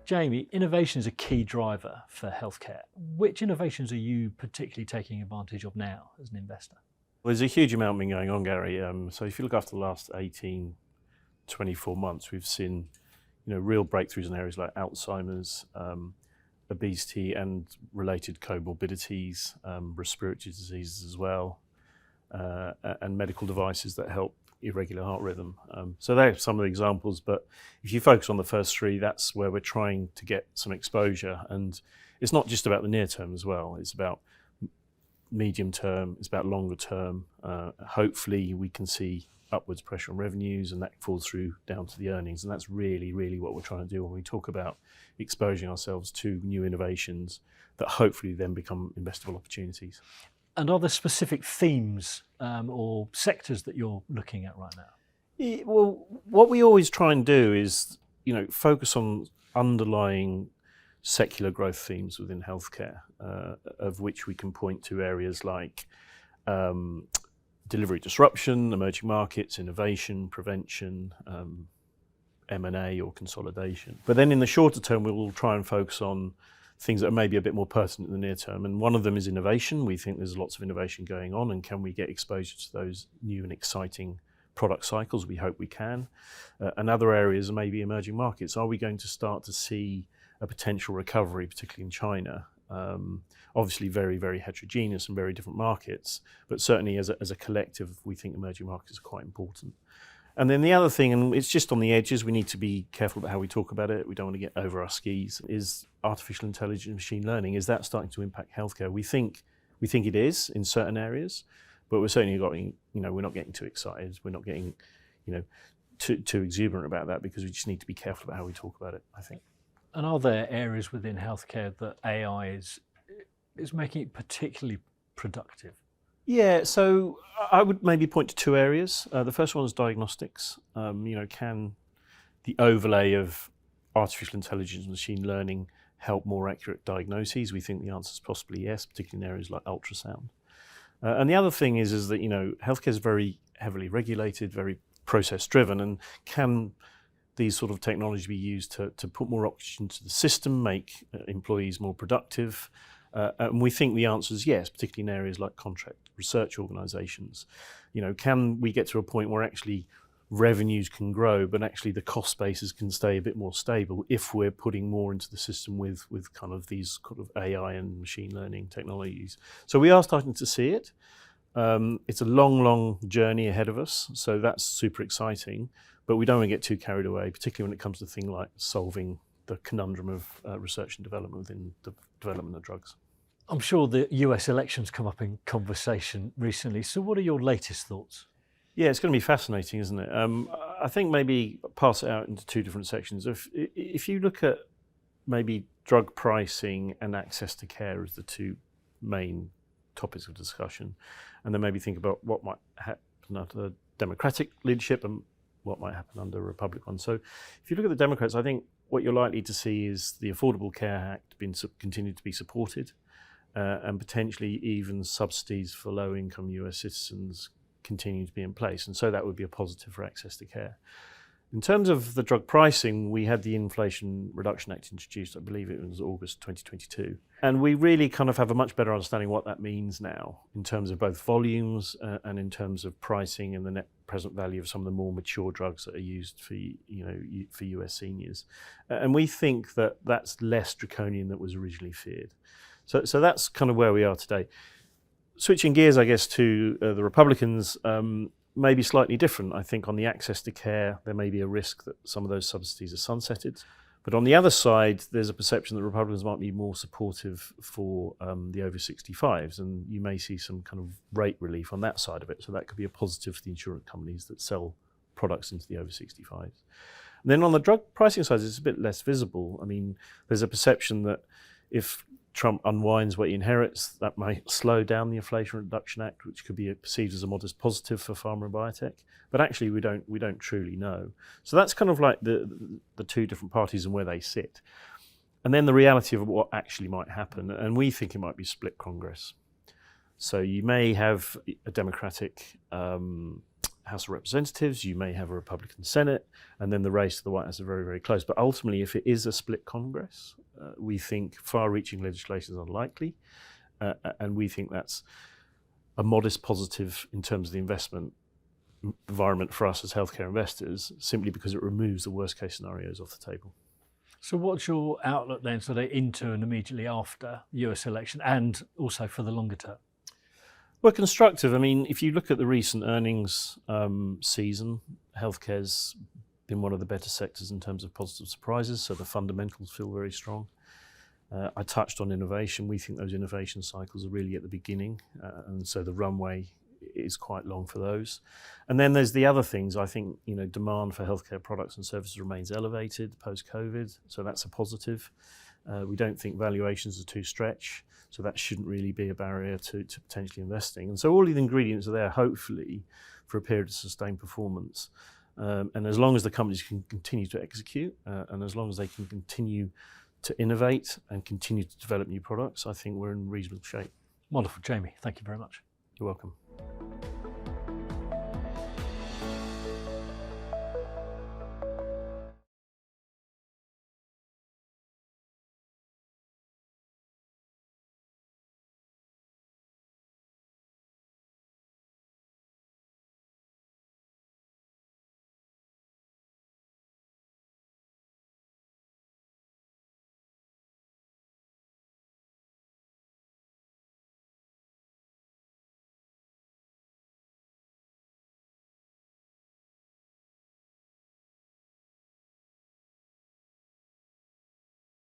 Jamie, innovation is a key driver for healthcare. Which innovations are you particularly taking advantage of now as an investor? Well, there's a huge amount been going on, Gary. So if you look after the last 18, 24 months, we've seen real breakthroughs in areas like Alzheimer's, obesity and related comorbidities, respiratory diseases as well, and medical devices that help irregular heart rhythm. So they're some of the examples, but if you focus on the first three, that's where we're trying to get some exposure. And it's not just about the near term as well, it's about medium term, it's about longer term. Hopefully we can see upwards pressure on revenues and that falls through down to the earnings. And that's really, really what we're trying to do when we talk about exposing ourselves to new innovations that hopefully then become investable opportunities. And are there specific themes or sectors that you're looking at right now? Well, what we always try and do is, focus on underlying secular growth themes within healthcare, of which we can point to areas like delivery disruption, emerging markets, innovation, prevention, M&A or consolidation. But then in the shorter term, we will try and focus on things that are maybe a bit more pertinent in the near term. And one of them is innovation. We think there's lots of innovation going on, and can we get exposure to those new and exciting product cycles? We hope we can. And other areas are maybe emerging markets. Are we going to start to see a potential recovery, particularly in China? Obviously very, very heterogeneous and very different markets, but certainly as a collective, we think emerging markets are quite important. And then the other thing, and it's just on the edges, we need to be careful about how we talk about it, we don't want to get over our skis, is artificial intelligence and machine learning. Is that starting to impact healthcare? We think it is in certain areas, but we're certainly we're not getting too excited, we're not getting too exuberant about that, because we just need to be careful about how we talk about it, I think. And are there areas within healthcare that AI is making it particularly productive? Yeah, so I would maybe point to two areas. The first one is diagnostics. Can the overlay of artificial intelligence and machine learning help more accurate diagnoses? We think the answer is possibly yes, particularly in areas like ultrasound. And the other thing is that healthcare is very heavily regulated, very process driven, and can these sort of technology be used to put more oxygen to the system, make employees more productive? And we think the answer is yes, particularly in areas like contract research organisations. Can we get to a point where actually revenues can grow, but actually the cost bases can stay a bit more stable if we're putting more into the system with kind of these kind of AI and machine learning technologies? So we are starting to see it. It's a long journey ahead of us, so that's super exciting. But we don't want to get too carried away, particularly when it comes to things like solving the conundrum of research and development within the development of drugs. I'm sure the US elections come up in conversation recently. So what are your latest thoughts? Yeah, it's going to be fascinating, isn't it? I think maybe pass it out into two different sections. If you look at maybe drug pricing and access to care as the two main topics of discussion, and then maybe think about what might happen under the Democratic leadership and what might happen under Republican. So if you look at the Democrats, I think what you're likely to see is the Affordable Care Act continue to be supported, and potentially even subsidies for low-income US citizens continue to be in place. And so that would be a positive for access to care. In terms of the drug pricing, we had the Inflation Reduction Act introduced, I believe it was August 2022. And we really kind of have a much better understanding what that means now in terms of both volumes and in terms of pricing and the net present value of some of the more mature drugs that are used for US seniors. And we think that that's less draconian than was originally feared. So that's kind of where we are today. Switching gears, I guess, to the Republicans, maybe slightly different. I think on the access to care, there may be a risk that some of those subsidies are sunsetted. But on the other side, there's a perception that Republicans might be more supportive for the over 65s, and you may see some kind of rate relief on that side of it. So that could be a positive for the insurance companies that sell products into the over 65s. And then on the drug pricing side, it's a bit less visible. I mean, there's a perception that if Trump unwinds what he inherits, that might slow down the Inflation Reduction Act, which could be perceived as a modest positive for pharma and biotech. But actually, we don't truly know. So that's kind of like the two different parties and where they sit. And then the reality of what actually might happen, and we think it might be split Congress. So you may have a Democratic House of Representatives, you may have a Republican Senate, and then the race to the White House is very, very close. But ultimately, if it is a split Congress, we think far-reaching legislation is unlikely, and we think that's a modest positive in terms of the investment environment for us as healthcare investors, simply because it removes the worst-case scenarios off the table. So what's your outlook then, sort of into and immediately after the US election, and also for the longer term? Well, constructive. I mean, if you look at the recent earnings season, healthcare's been one of the better sectors in terms of positive surprises, so the fundamentals feel very strong. I touched on innovation. We think those innovation cycles are really at the beginning, and so the runway is quite long for those. And then there's the other things. I think, demand for healthcare products and services remains elevated post-COVID, so that's a positive. We don't think valuations are too stretched, so that shouldn't really be a barrier to potentially investing. And so all of the ingredients are there, hopefully, for a period of sustained performance. And as long as the companies can continue to execute, and as long as they can continue to innovate and continue to develop new products, I think we're in reasonable shape. Wonderful, Jamie. Thank you very much. You're welcome.